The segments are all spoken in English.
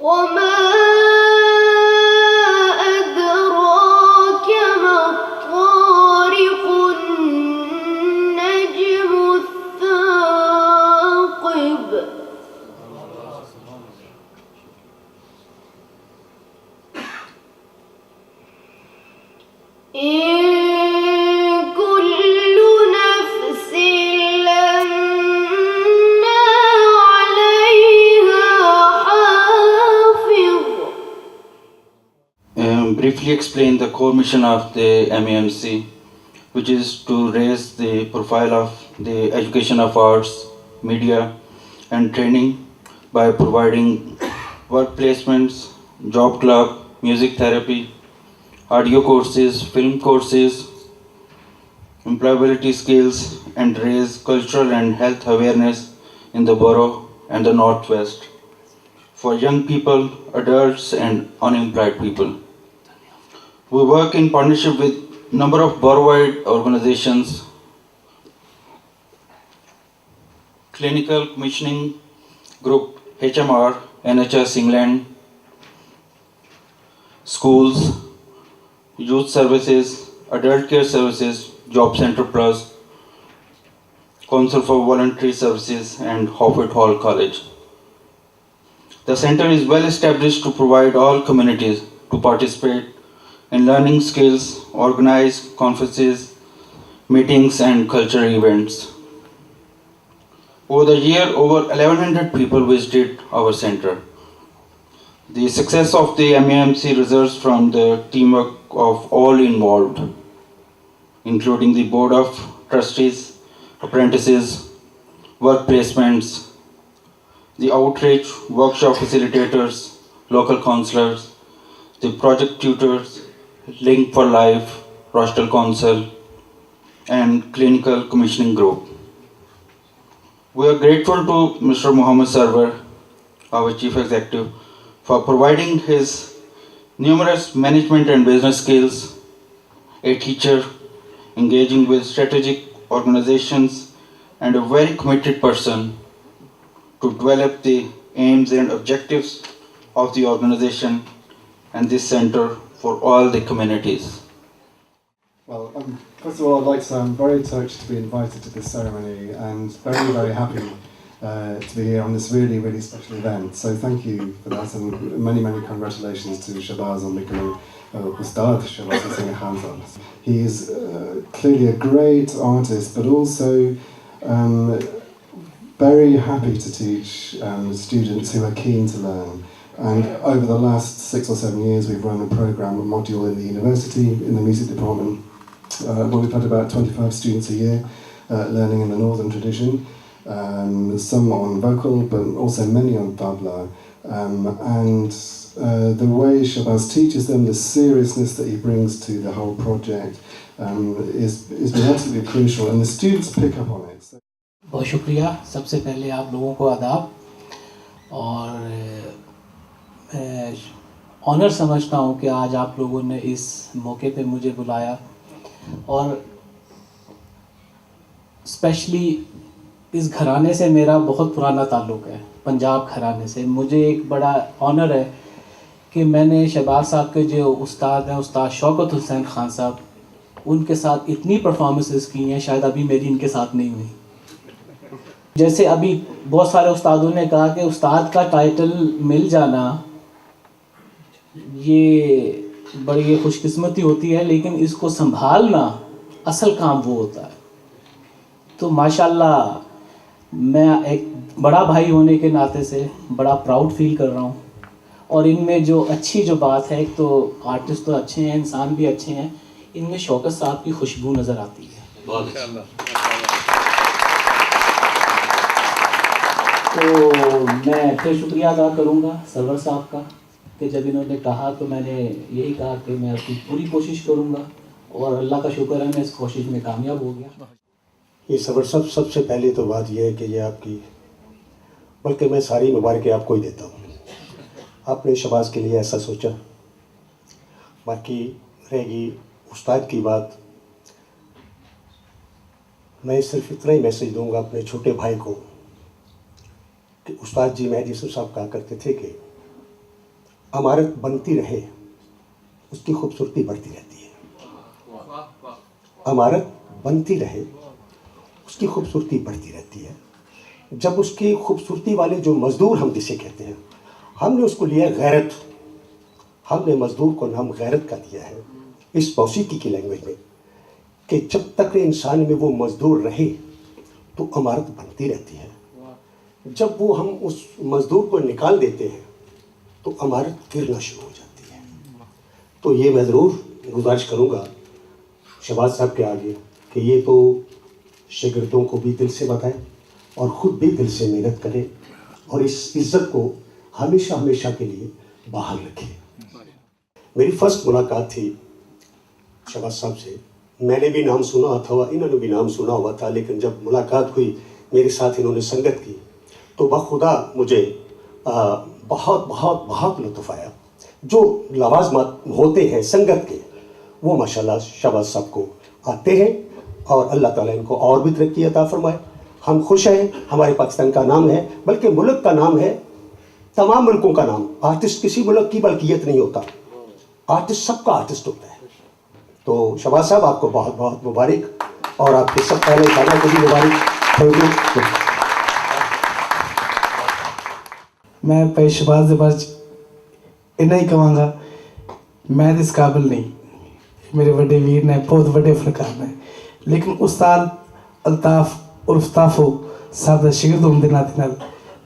وما أدراك ما الطارق النجم الثاقب إن كل نفس لما عليها حافظ. Briefly explain the core mission of the MAMC, which is to raise the profile of the education of arts, media, and training by providing work placements, job club, music therapy, audio courses, film courses, employability skills, and raise cultural and health awareness in the borough and the Northwest for young people, adults, and unemployed people. We work in partnership with number of borough-wide organizations, Clinical Commissioning Group, HMR, NHS England, schools, youth services, adult care services, Job Center Plus, Council for Voluntary Services, and Hofford Hall College. The center is well established to provide all communities to participate in learning skills, organize conferences, meetings, and cultural events. Over the year, over 1,100 people visited our center. The success of the MAMC results from the teamwork of all involved, including the Board of Trustees, apprentices, work placements, the outreach, workshop facilitators, local counselors, the project tutors, Link for Life, Rostal Council, and Clinical Commissioning Group. We are grateful to Mr. Muhammad Sarwar, our Chief Executive, for providing his numerous management and business skills, a teacher, engaging with strategic organizations, and a very committed person to develop the aims and objectives of the organization and this center for all the communities. Well, first of all, I'd like to say I'm very touched to be invited to this ceremony and very, very happy to be here on this really, really special event. So thank you for that, and many, many congratulations to Shahbaz on becoming Ustad Shahbaz Hussain Khan. He is clearly a great artist, but also very happy to teach students who are keen to learn. And over the last 6 or 7 years, we've run a program, a module in the university, in the music department, where we've had about 25 students a year learning in the northern tradition, some on vocal, but also many on tabla. And the way Shahbaz teaches them, the seriousness that he brings to the whole project is been absolutely crucial, and the students pick up on it. बहुत शुक्रिया। सबसे पहले आप लोगों को आदाब, और honour समझता हूँ कि आज आप लोगों ने इस मौके पे मुझे बुलाया, और स्पेशली इस घराने से मेरा बहुत पुराना ताल्लुक़ है, पंजाब घराने से। मुझे एक बड़ा ऑनर है कि मैंने शहबाज साहब के जो उस्ताद हैं, उस्ताद शौकत हुसैन खान साहब, उनके साथ इतनी परफॉर्मेंसेस की हैं, शायद अभी मेरी इनके साथ नहीं हुई। जैसे अभी बहुत सारे उस्तादों ने कहा कि उस्ताद का टाइटल मिल जाना ये बड़ी खुशकिस्मती होती है, लेकिन इसको संभालना असल काम वो होता है। तो माशाल्लाह मैं एक बड़ा भाई होने के नाते से बड़ा प्राउड फील कर रहा हूँ, और इनमें जो अच्छी जो बात है, एक तो आर्टिस्ट तो अच्छे हैं, इंसान भी अच्छे हैं, इनमें शौकत साहब की खुशबू नज़र आती है। बहुत तो मैं फिर शुक्रिया अदा करूँगा सरवर साहब का कि जब इन्होंने कहा तो मैंने यही कहा कि मैं अपनी पूरी कोशिश करूँगा, और अल्लाह का शुक्र है मैं इस कोशिश में कामयाब हो गया। ये सरवर साहब, सबसे पहले तो बात यह है कि ये आपकी, बल्कि मैं सारी मुबारकें आपको ही देता हूँ। आपने शहबाज के लिए ऐसा सोचा। बाकी रहेगी उस्ताद की बात, मैं सिर्फ इतना ही मैसेज दूंगा अपने छोटे भाई को कि उस्ताद जी मेहदी साहब कहा करते थे कि इमारत बनती रहे उसकी खूबसूरती बढ़ती रहती है। इमारत बनती रहे उसकी खूबसूरती बढ़ती रहती है। जब उसकी खूबसूरती वाले जो मज़दूर हम जिसे कहते हैं, हमने उसको लिया गैरत, हमने मज़दूर को नाम गैरत का दिया है इस मौसीकी की लैंग्वेज में, कि जब तक इंसान में वो मज़दूर रहे तो इमारत बनती रहती है। जब वो हम उस मज़दूर को निकाल देते हैं तो इमारत गिरना शुरू हो जाती है। तो ये मैं ज़रूर गुजारिश करूँगा शहबाज साहब के आगे कि ये तो शागिर्दों को भी दिल से बताएं और ख़ुद भी दिल से मेहनत करें और इस इज़्ज़त को हमेशा हमेशा के लिए बहाल रखें। मेरी फ़र्स्ट मुलाकात थी शहबाज साहब से। मैंने भी नाम सुना था, इन्होंने भी नाम सुना हुआ था, लेकिन जब मुलाकात हुई, मेरे साथ इन्होंने संगत की, तो बखुदा मुझे बहुत बहुत बहुत लुत्फ़ आया। जो लवाज़मात होते हैं संगत के, वो माशाल्लाह शहबाज साहब को आते हैं और अल्लाह ताला इनको और भी तरक्की अता फरमाए। हम खुश हैं, हमारे पाकिस्तान का नाम है, बल्कि मुल्क का नाम है, तमाम मुल्कों का नाम। आर्टिस्ट किसी मुल्क की बल्कियत नहीं होता, आर्टिस्ट सबका आर्टिस्ट होता है। तो शहबाज साहब आपको बहुत बहुत मुबारक और आपके सब पहले खाना को भी मुबारक। Thank you. मैं भाई शहबाज के बारे इन्ना ही कहांगा, मैं तो इस काबिल नहीं, मेरे बड़े वीर ने, बहुत बड़े फनकार ने, लेकिन उस्ताद अल्ताफ उर्फ ताफो साहब का शागिर्द होने के नाते नाल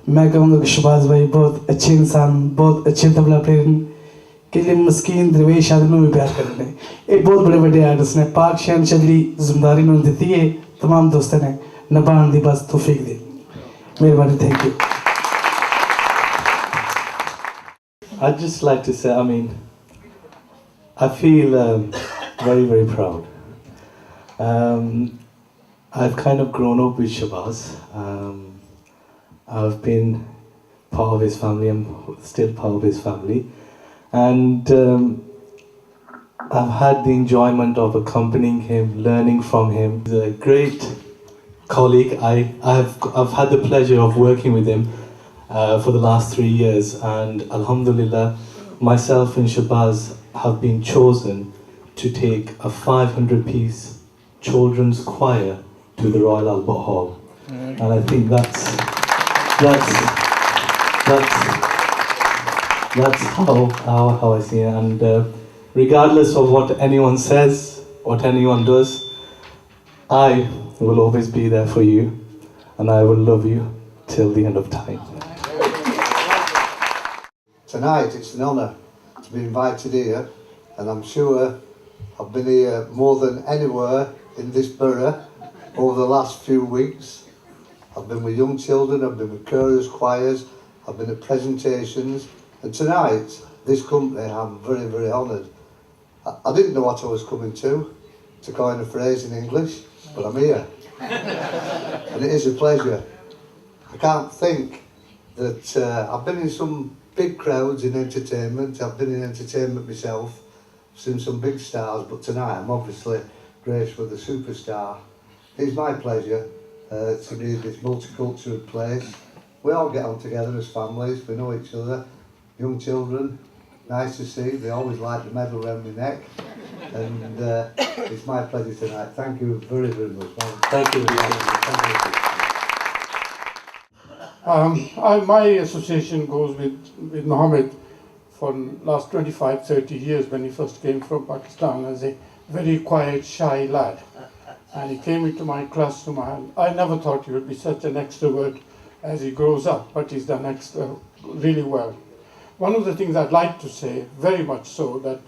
मैं कहूँगा कि शहबाज भाई बहुत अच्छे इंसान, बहुत अच्छे तबला प्लेयर हैं कि लिए मस्कीन दरवेश आदमी भी प्यार करते हैं। ये बहुत बड़े बड़े आर्टिस्ट ने, पाक शहनशाह जी जिम्मेदारी उन्होंने दी है, तमाम दोस्तों ने निभाने की बस तौफीक दी। मेहरबानी, thank you. I'd just like to say, I mean, I feel very, very proud. I've kind of grown up with Shahbaz. I've been part of his family, I'm still part of his family. And I've had the enjoyment of accompanying him, learning from him. He's a great colleague. I've had the pleasure of working with him for the last 3 years, and Alhamdulillah, myself and Shahbaz have been chosen to take a 500-piece children's choir to the Royal Albert Hall, and I think that's how I see it. And regardless of what anyone says, what anyone does, I will always be there for you, and I will love you till the end of time. Tonight it's an honour to be invited here, and I'm sure I've been here more than anywhere in this borough over the last few weeks. I've been with young children, I've been with chorus choirs, I've been at presentations, and tonight, this company, I'm very, very honoured. I didn't know what I was coming to coin a phrase in English, but I'm here. And it is a pleasure. I can't think that I've been in some big crowds in entertainment. I've been in entertainment myself, seen some big stars, but tonight I'm obviously graced with a superstar. It's my pleasure to be in this multicultural place. We all get on together as families, we know each other, young children, nice to see, they always like the medal around my neck, and it's my pleasure tonight. Thank you very, very much. Thank you. Thank you. My association goes with Mohammed for last 25, 30 years when he first came from Pakistan as a very quiet, shy lad. And he came into my classroom, and I never thought he would be such an extrovert as he grows up, but he's done really well. One of the things I'd like to say, very much so, that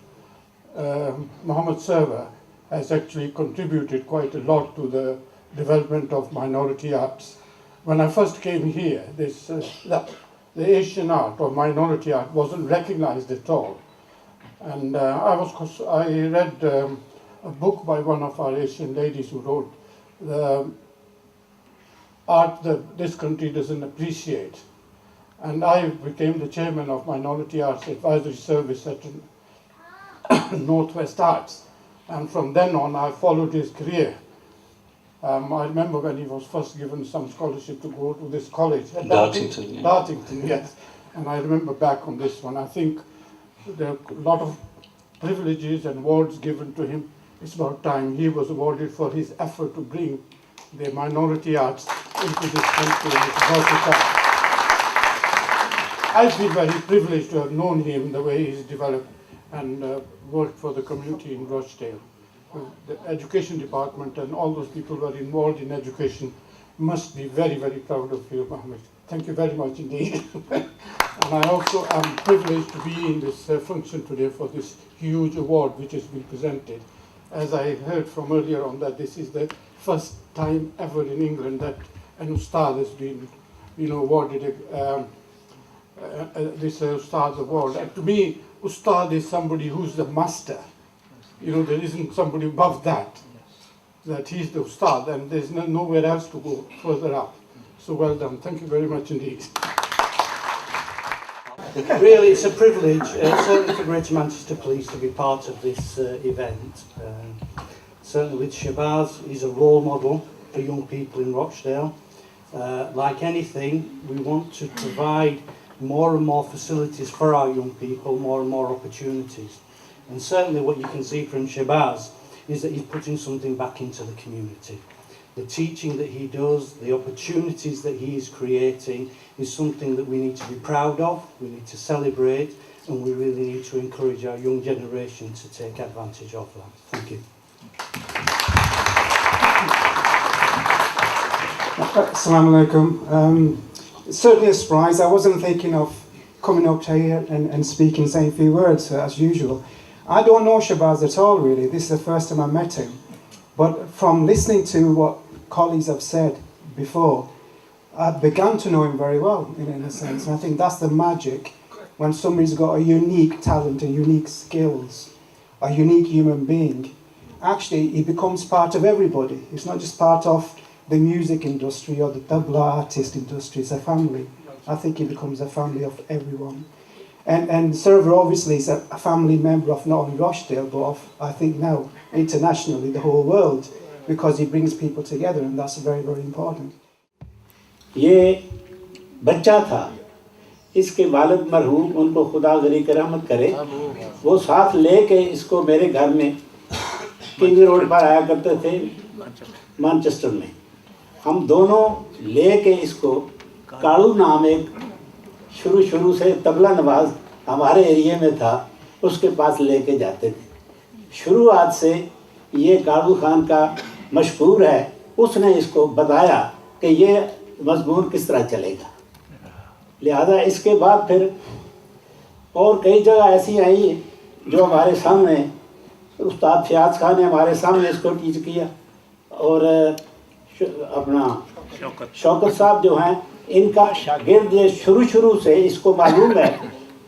Mohammed Server has actually contributed quite a lot to the development of minority arts. When I first came here, the Asian art or minority art wasn't recognized at all. And I read a book by one of our Asian ladies who wrote the art that this country doesn't appreciate. And I became the chairman of Minority Arts Advisory Service at Northwest Arts. And from then on, I followed his career. I remember when he was first given some scholarship to go to this college. Dartington, yeah. Dartington, yes. And I remember back on this one. I think There are a lot of privileges and awards given to him. It's about time he was awarded for his effort to bring the minority arts into this country, and it's about time. I feel very privileged to have known him, the way he's developed and worked for the community in Rochdale. The education department and all those people who are involved in education must be very, very proud of you, Mohammed. Thank you very much indeed. And I also am privileged to be in this function today for this huge award which has been presented. As I heard from earlier on, that this is the first time ever in England that an Ustad has been, awarded this Ustad award. And to me, Ustad is somebody who's the master. There isn't somebody above that he's the Ustad, and there's nowhere else to go further up. So well done. Thank you very much indeed. Really, it's a privilege, certainly for Greater Manchester Police, to be part of this event. Certainly with Shahbaz, he's a role model for young people in Rochdale. Like anything, we want to provide more and more facilities for our young people, more and more opportunities. And certainly what you can see from Shahbaz is that he's putting something back into the community. The teaching that he does, the opportunities that he is creating is something that we need to be proud of, we need to celebrate, and we really need to encourage our young generation to take advantage of that. Thank you. Assalamu alaikum. It's certainly a surprise. I wasn't thinking of coming up here and speaking, saying a few words as usual. I don't know Shahbaz at all, really. This is the first time I met him. But from listening to what colleagues have said before, I began to know him very well, in a sense. And I think that's the magic when somebody's got a unique talent and unique skills, a unique human being. Actually, he becomes part of everybody. It's not just part of the music industry or the tabla artist industry. It's a family. I think he becomes a family of everyone. And Server obviously is a family member of not only Rochdale, but of, I think now, internationally, the whole world, because he brings people together, and that's very, very important. ये बच्चा था, इसके वालिद मरहूम, उनको खुदा गनी की रहमत करे, वो साथ लेके इसको मेरे घर में किंग रोड पर आया करते थे मैनचेस्टर में। हम दोनों लेके इसको कालू नाम एक शुरू से तबला नवाज हमारे एरिया में था, उसके पास लेके जाते थे। शुरुआत से ये कालू खान का मशहूर है, उसने इसको बताया कि ये मजमून किस तरह चलेगा। लिहाजा इसके बाद फिर और कई जगह ऐसी आई जो हमारे सामने उस्ताद फयाज खान ने हमारे सामने इसको टीच किया, और अपना शौकत साहब जो हैं, इनका शागिर्द ये शुरू से इसको मालूम है।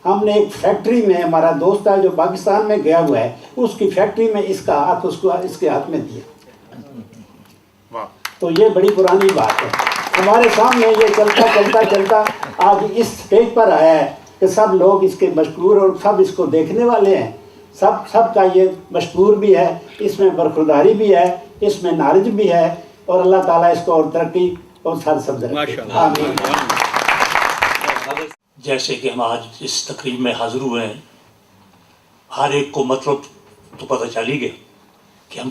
हमने एक फैक्ट्री में, हमारा दोस्त है जो पाकिस्तान में गया हुआ है, उसकी फैक्ट्री में इसका हाथ उसको इसके हाथ में दिया। तो ये बड़ी पुरानी बात है। हमारे सामने ये चलता आज इस स्टेज पर आया है कि सब लोग इसके मशहूर और सब इसको देखने वाले हैं। सब का ये मशहूर भी है, इसमें बरखुरदारी भी है, इसमें नारिज भी है, और अल्लाह ताला इसको और तरक्की और सर सब आमीन। जैसे कि हम आज इस तकरीब में हाजिर हुए हैं, हर एक को मतलब तो पता चल ही गया कि हम